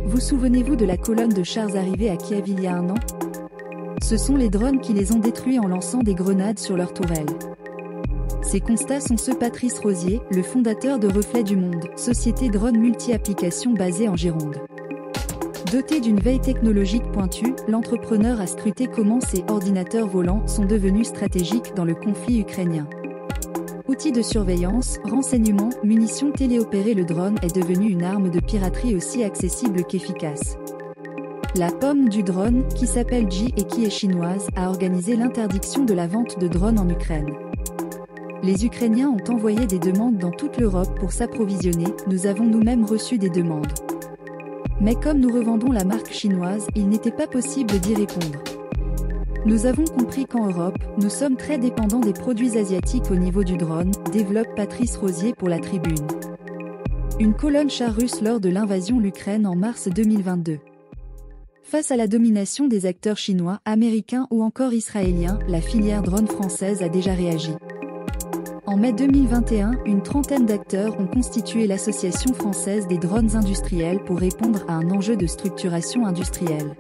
Vous souvenez-vous de la colonne de chars arrivés à Kiev il y a un an? Ce sont les drones qui les ont détruits en lançant des grenades sur leurs tourelles. Ces constats sont ceux de Patrice Rosier, le fondateur de Reflet du Monde, société drone multi-applications basée en Gironde. Doté d'une veille technologique pointue, l'entrepreneur a scruté comment ces ordinateurs volants sont devenus stratégiques dans le conflit ukrainien. Outil de surveillance, renseignement, munitions téléopérées, le drone est devenu une arme de piraterie aussi accessible qu'efficace. La pomme du drone, qui s'appelle G et qui est chinoise, a organisé l'interdiction de la vente de drones en Ukraine. Les Ukrainiens ont envoyé des demandes dans toute l'Europe pour s'approvisionner, nous avons nous-mêmes reçu des demandes. Mais comme nous revendons la marque chinoise, il n'était pas possible d'y répondre. Nous avons compris qu'en Europe, nous sommes très dépendants des produits asiatiques au niveau du drone, développe Patrice Rosier pour la Tribune. Une colonne char russe lors de l'invasion de l'Ukraine en mars 2022. Face à la domination des acteurs chinois, américains ou encore israéliens, la filière drone française a déjà réagi. En mai 2021, une trentaine d'acteurs ont constitué l'Association française des drones industriels pour répondre à un enjeu de structuration industrielle.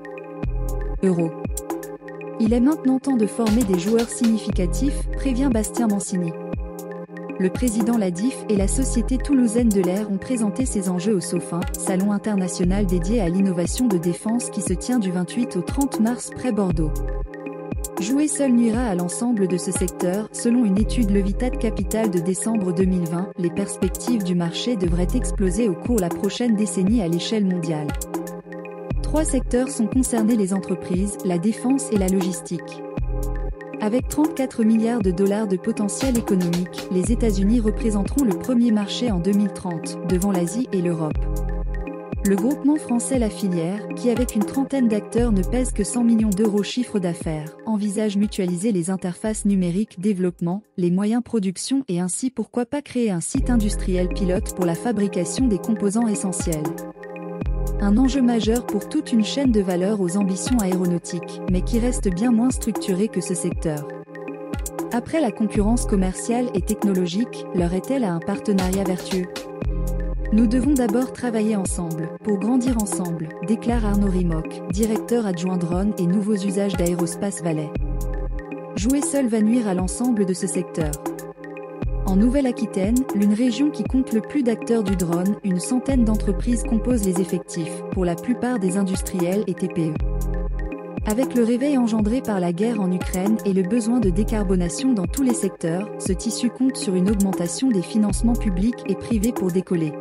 Euro. Il est maintenant temps de former des joueurs significatifs, prévient Bastien Mancini. Le président Ladif et la Société toulousaine de l'air ont présenté ces enjeux au SOFIN, salon international dédié à l'innovation de défense qui se tient du 28 au 30 mars près Bordeaux. Jouer seul nuira à l'ensemble de ce secteur, selon une étude Levitat Capital de décembre 2020, les perspectives du marché devraient exploser au cours de la prochaine décennie à l'échelle mondiale. 3 secteurs sont concernés: les entreprises, la défense et la logistique. Avec 34 milliards de dollars de potentiel économique, les États-Unis représenteront le premier marché en 2030, devant l'Asie et l'Europe. Le groupement français La Filière, qui avec une trentaine d'acteurs ne pèse que 100 millions d'euros chiffre d'affaires, envisage mutualiser les interfaces numériques développement, les moyens production et ainsi pourquoi pas créer un site industriel pilote pour la fabrication des composants essentiels. Un enjeu majeur pour toute une chaîne de valeur aux ambitions aéronautiques, mais qui reste bien moins structuré que ce secteur. Après la concurrence commerciale et technologique, l'heure est-elle à un partenariat vertueux? Nous devons d'abord travailler ensemble, pour grandir ensemble, déclare Arnaud Rimoc, directeur adjoint drone et nouveaux usages d'Aérospace Valais. Jouer seul va nuire à l'ensemble de ce secteur. En Nouvelle-Aquitaine, l'une région qui compte le plus d'acteurs du drone, une centaine d'entreprises composent les effectifs, pour la plupart des industriels et TPE. Avec le réveil engendré par la guerre en Ukraine et le besoin de décarbonation dans tous les secteurs, ce tissu compte sur une augmentation des financements publics et privés pour décoller.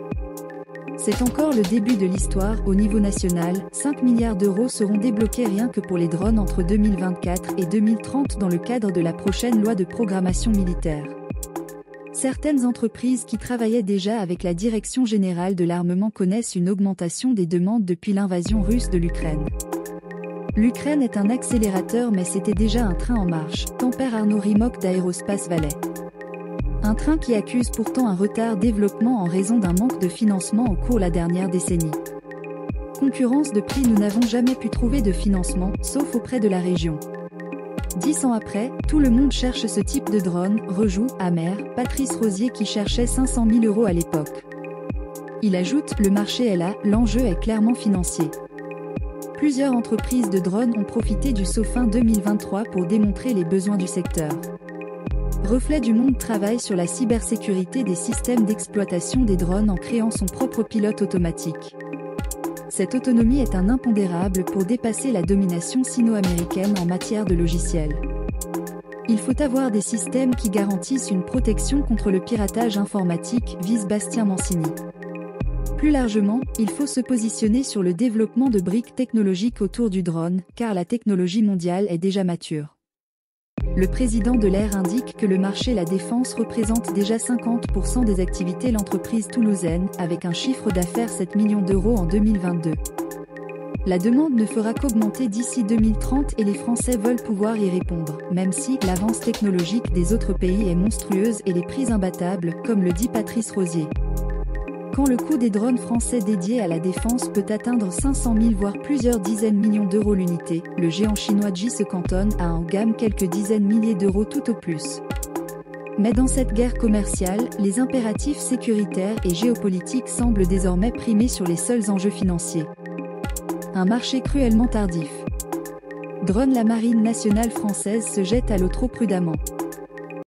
C'est encore le début de l'histoire. Au niveau national, 5 milliards d'euros seront débloqués rien que pour les drones entre 2024 et 2030 dans le cadre de la prochaine loi de programmation militaire. Certaines entreprises qui travaillaient déjà avec la Direction générale de l'armement connaissent une augmentation des demandes depuis l'invasion russe de l'Ukraine. L'Ukraine est un accélérateur, mais c'était déjà un train en marche, tempère Arnaud Rimoc d'Aérospace Valais. Un train qui accuse pourtant un retard développement en raison d'un manque de financement au cours de la dernière décennie. Concurrence de prix, nous n'avons jamais pu trouver de financement, sauf auprès de la région. 10 ans après, tout le monde cherche ce type de drone, rejoue, amer, Patrice Rosier qui cherchait 500 000 euros à l'époque. Il ajoute, le marché est là, l'enjeu est clairement financier. Plusieurs entreprises de drones ont profité du SOFIN 2023 pour démontrer les besoins du secteur. Reflet du Monde travaille sur la cybersécurité des systèmes d'exploitation des drones en créant son propre pilote automatique. Cette autonomie est un impondérable pour dépasser la domination sino-américaine en matière de logiciels. Il faut avoir des systèmes qui garantissent une protection contre le piratage informatique, vise Bastien Mancini. Plus largement, il faut se positionner sur le développement de briques technologiques autour du drone, car la technologie mondiale est déjà mature. Le président de l'Air indique que le marché la défense représente déjà 50% des activités de l'entreprise toulousaine, avec un chiffre d'affaires 7 millions d'euros en 2022. La demande ne fera qu'augmenter d'ici 2030 et les Français veulent pouvoir y répondre, même si l'avance technologique des autres pays est monstrueuse et les prix imbattables, comme le dit Patrice Rosier. Quand le coût des drones français dédiés à la défense peut atteindre 500 000 voire plusieurs dizaines millions d'euros l'unité, le géant chinois G se cantonne à en gamme quelques dizaines milliers d'euros tout au plus. Mais dans cette guerre commerciale, les impératifs sécuritaires et géopolitiques semblent désormais primer sur les seuls enjeux financiers. Un marché cruellement tardif. Drone. La marine nationale française se jette à l'eau trop prudemment.